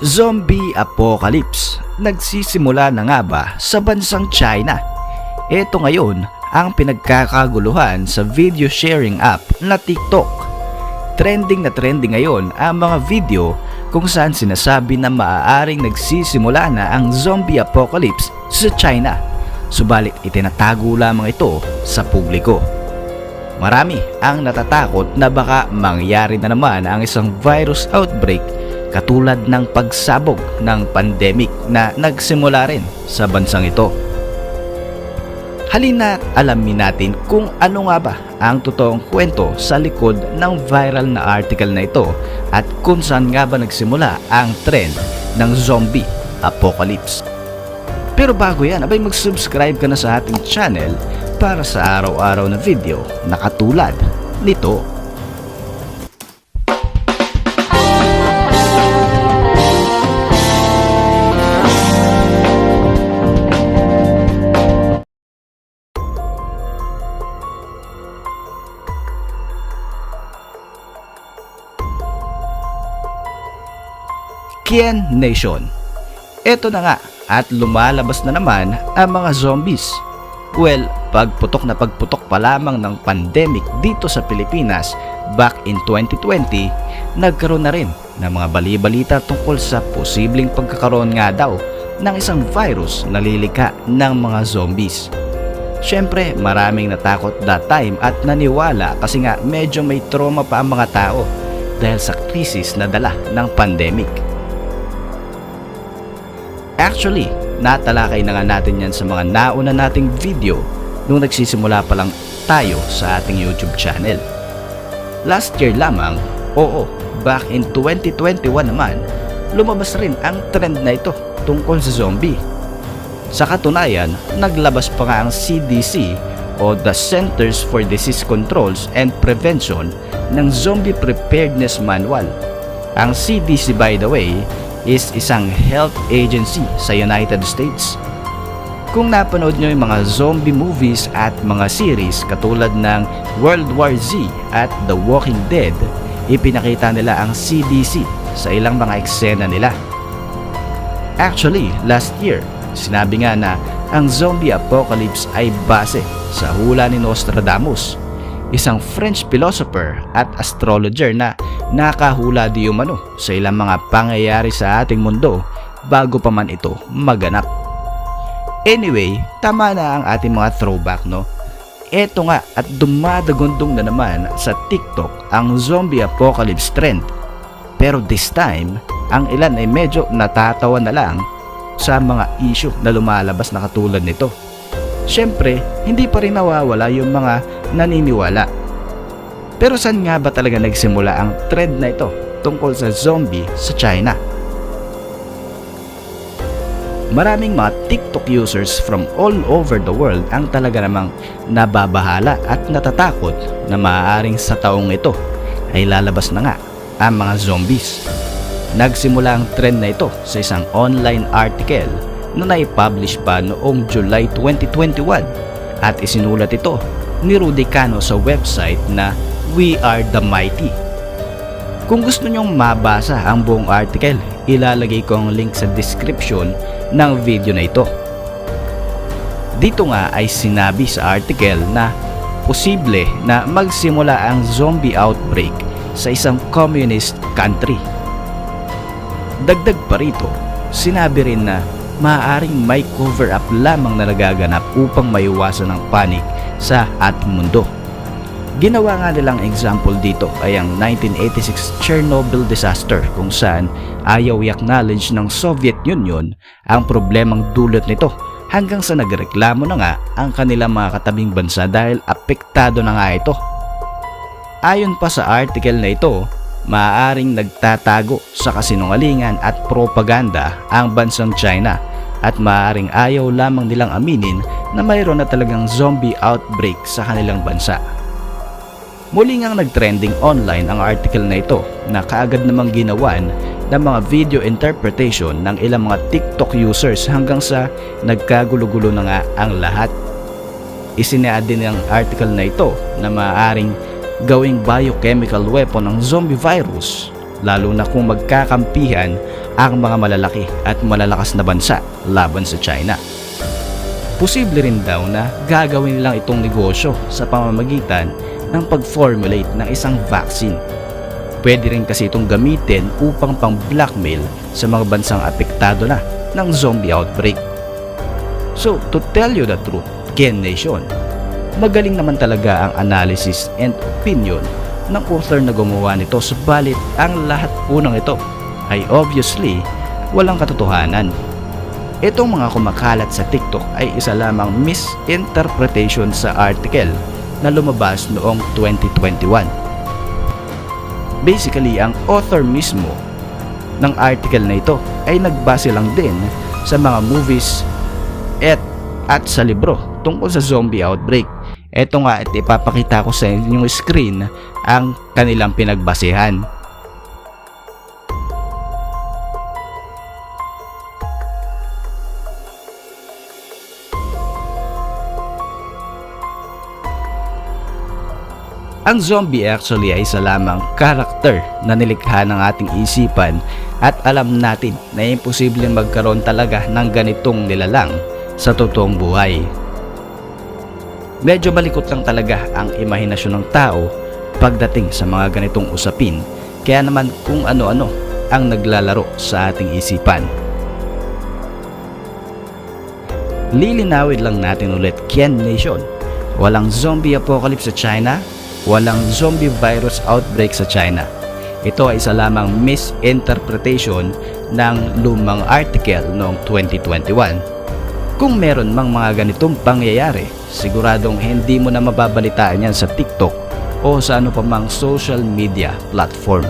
Zombie Apocalypse. Nagsisimula na nga ba sa bansang China? Ito ngayon ang pinagkakaguluhan sa video sharing app na TikTok. Trending na trending ngayon ang mga video kung saan sinasabi na maaaring nagsisimula na ang zombie apocalypse sa China. Subalit itinatago lamang ito sa publiko. Marami ang natatakot na baka mangyari na naman ang isang virus outbreak katulad ng pagsabog ng pandemic na nagsimula rin sa bansang ito. Halina alamin natin kung ano nga ba ang totoong kwento sa likod ng viral na article na ito at kung saan nga ba nagsimula ang trend ng zombie apocalypse. Pero bago yan, abay mag-subscribe ka na sa ating channel para sa araw-araw na video na katulad nito. Qian Nation. Ito na nga at lumalabas na naman ang mga zombies. Well, pagputok na pagputok pa lamang ng pandemic dito sa Pilipinas back in 2020, nagkaroon na rin ng mga bali-balita tungkol sa posibleng pagkakaroon nga daw ng isang virus na lilika ng mga zombies. Syempre, maraming natakot that time at naniwala kasi nga medyo may trauma pa ang mga tao dahil sa krisis na dala ng pandemic. Actually, natalakay na nga natin yan sa mga nauna nating video nung nagsisimula pa lang tayo sa ating YouTube channel. Last year lamang, back in 2021 naman, lumabas rin ang trend na ito tungkol sa zombie. Sa katunayan, naglabas pa nga ang CDC o the Centers for Disease Controls and Prevention ng Zombie Preparedness Manual. Ang CDC, by the way, is isang health agency sa United States. Kung napanood nyo yung mga zombie movies at mga series katulad ng World War Z at The Walking Dead, ipinakita nila ang CDC sa ilang mga eksena nila. Actually, last year, sinabi nga na ang zombie apocalypse ay base sa hula ni Nostradamus, isang French philosopher at astrologer na nakahula di umano sa ilang mga pangyayari sa ating mundo bago pa man ito maganap. Anyway, tama na ang ating mga throwback, no? Eto nga at dumadagundong na naman sa TikTok ang zombie apocalypse trend. Pero this time, ang ilan ay medyo natatawa na lang sa mga issue na lumalabas na katulad nito. Syempre, hindi pa rin nawawala yung mga naniniwala. Pero saan nga ba talaga nagsimula ang trend na ito tungkol sa zombie sa China? Maraming mga TikTok users from all over the world ang talaga namang nababahala at natatakot na maaaring sa taong ito ay lalabas na nga ang mga zombies. Nagsimula ang trend na ito sa isang online article na naipublish pa noong July 2021 at isinulat ito ni Rudy Cano sa website na We Are The Mighty. Kung gusto nyong mabasa ang buong article, ilalagay ko ang link sa description ng video na ito. Dito nga ay sinabi sa article na posible na magsimula ang zombie outbreak sa isang communist country. Dagdag pa rito, sinabi rin na maaaring may cover-up lamang na nagaganap upang maiwasan ang panic sa ating mundo. Ginawa nga nilang example dito ay ang 1986 Chernobyl disaster kung saan ayaw i-acknowledge ng Soviet Union ang problemang dulot nito hanggang sa nagreklamo na nga ang kanilang mga katabing bansa dahil apektado na nga ito. Ayon pa sa article na ito, maaaring nagtatago sa kasinungalingan at propaganda ang bansang China at maaaring ayaw lamang nilang aminin na mayroon na talagang zombie outbreak sa kanilang bansa. Muli ngang nagtrending online ang article na ito na kaagad namang ginawan ng mga video interpretation ng ilang mga TikTok users hanggang sa nagkagulo-gulo na nga ang lahat. Isinaad din ang article na ito na maaaring gawing biochemical weapon ng zombie virus lalo na kung magkakampihan ang mga malalaki at malalakas na bansa laban sa China. Posible rin daw na gagawin nilang itong negosyo sa pamamagitan ng pag-formulate ng isang vaccine. Pwede rin kasi itong gamitin upang pang-blackmail sa mga bansang apektado na ng zombie outbreak. So, to tell you the truth, Ken Nation, magaling naman talaga ang analysis and opinion ng author na gumawa nito, subalit ang lahat po ng ito ay obviously walang katotohanan. Itong mga kumakalat sa TikTok ay isa lamang misinterpretation sa article na lumabas noong 2021. Basically, ang author mismo ng article na ito ay nagbase lang din sa mga movies at sa libro tungkol sa zombie outbreak. Ito nga at ipapakita ko sa inyong screen ang kanilang pinagbasehan. Ang zombie actually ay isa lamang karakter na nilikha ng ating isipan at alam natin na imposibleng magkaroon talaga ng ganitong nilalang sa totoong buhay. Medyo malikot lang talaga ang imahinasyon ng tao pagdating sa mga ganitong usapin, kaya naman kung ano-ano ang naglalaro sa ating isipan. Lilinawin lang natin ulit, Ken Nation, walang zombie apocalypse sa China, walang zombie virus outbreak sa China. Ito ay isa lamang misinterpretation ng lumang article noong 2021. Kung meron mang mga ganitong pangyayari, siguradong hindi mo na mababalitaan yan sa TikTok o sa ano pa mang social media platform.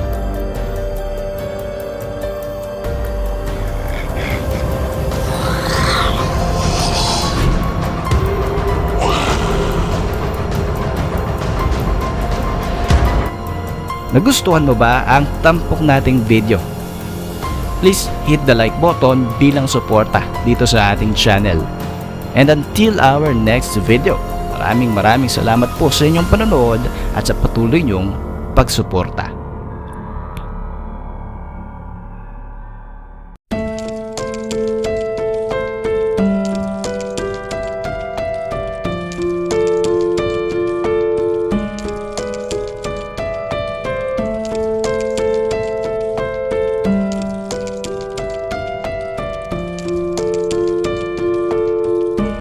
Nagustuhan mo ba ang tampok nating video? Please hit the like button bilang suporta dito sa ating channel. And until our next video, maraming salamat po sa inyong panonood at sa patuloy niyong pagsuporta.